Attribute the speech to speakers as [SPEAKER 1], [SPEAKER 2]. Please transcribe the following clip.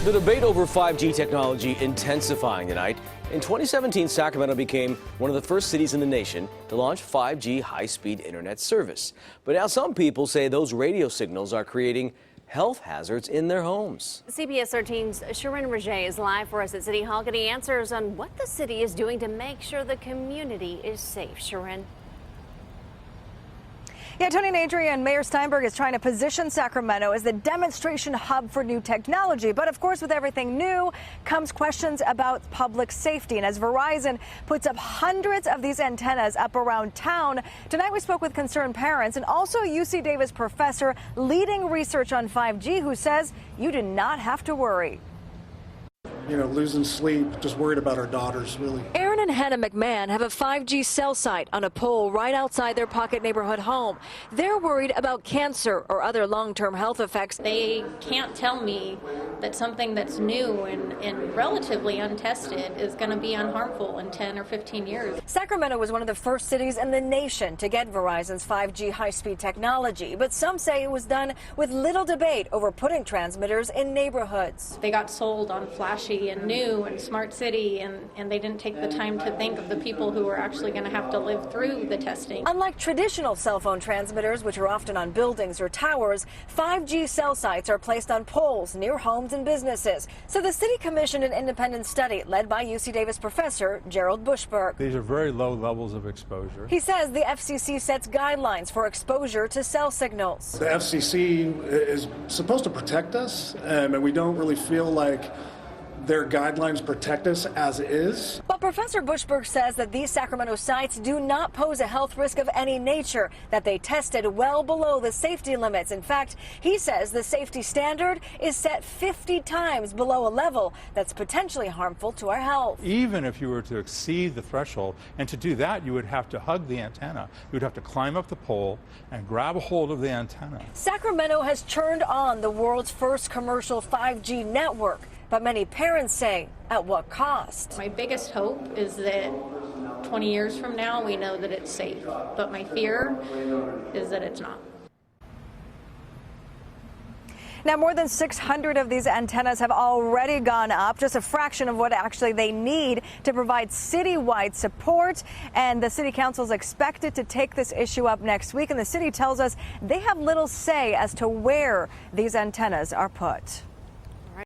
[SPEAKER 1] The debate over 5G technology intensifying tonight. In 2017, Sacramento became one of the first cities in the nation to launch 5G high-speed internet service. But now some people say those radio signals are creating health hazards in their homes.
[SPEAKER 2] CBS 13's Sharon Raget is live for us at City Hall, getting answers on what the city is doing to make sure the community is safe. Sharon.
[SPEAKER 3] Yeah, Tony and Adrian, Mayor Steinberg is trying to position Sacramento as the demonstration hub for new technology. But of course, with everything new comes questions about public safety. And as Verizon puts up hundreds of these antennas up around town, tonight we spoke with concerned parents and also UC Davis professor leading research on 5G who says you do not have to worry.
[SPEAKER 4] You know, losing sleep, just worried about our daughters, really.
[SPEAKER 3] Aaron and Hannah McMahon have a 5G cell site on a pole right outside their Pocket neighborhood home. They're worried about cancer or other long-term health effects.
[SPEAKER 5] They can't tell me that something that's new and relatively untested is going to be unharmful in 10 or 15 years.
[SPEAKER 3] Sacramento was one of the first cities in the nation to get Verizon's 5G high-speed technology, but some say it was done with little debate over putting transmitters in neighborhoods.
[SPEAKER 5] They got sold on flashy and new and smart city, and they didn't take the time to think of the people who were actually going to have to live through the testing.
[SPEAKER 3] Unlike traditional cell phone transmitters, which are often on buildings or towers, 5G cell sites are placed on poles near homes and businesses. So the city commissioned an independent study led by UC Davis professor Gerald Bushberg.
[SPEAKER 6] These are very low levels of exposure.
[SPEAKER 3] He says the FCC sets guidelines for exposure to cell signals.
[SPEAKER 4] The FCC is supposed to protect us, and we don't really feel like their guidelines protect us as is.
[SPEAKER 3] But Professor Bushberg says that these Sacramento sites do not pose a health risk of any nature, that they tested well below the safety limits. In fact, he says the safety standard is set 50 times below a level that's potentially harmful to our health.
[SPEAKER 6] Even if you were to exceed the threshold, and to do that, you would have to hug the antenna. You would have to climb up the pole and grab a hold of the antenna.
[SPEAKER 3] Sacramento has turned on the world's first commercial 5G network. But many parents say, at what cost?
[SPEAKER 5] My biggest hope is that 20 years from now we know that it's safe, but my fear is that it's not.
[SPEAKER 3] Now, more than 600 of these antennas have already gone up, just a fraction of what actually they need to provide citywide support. And the city council is expected to take this issue up next week. And the city tells us they have little say as to where these antennas are put.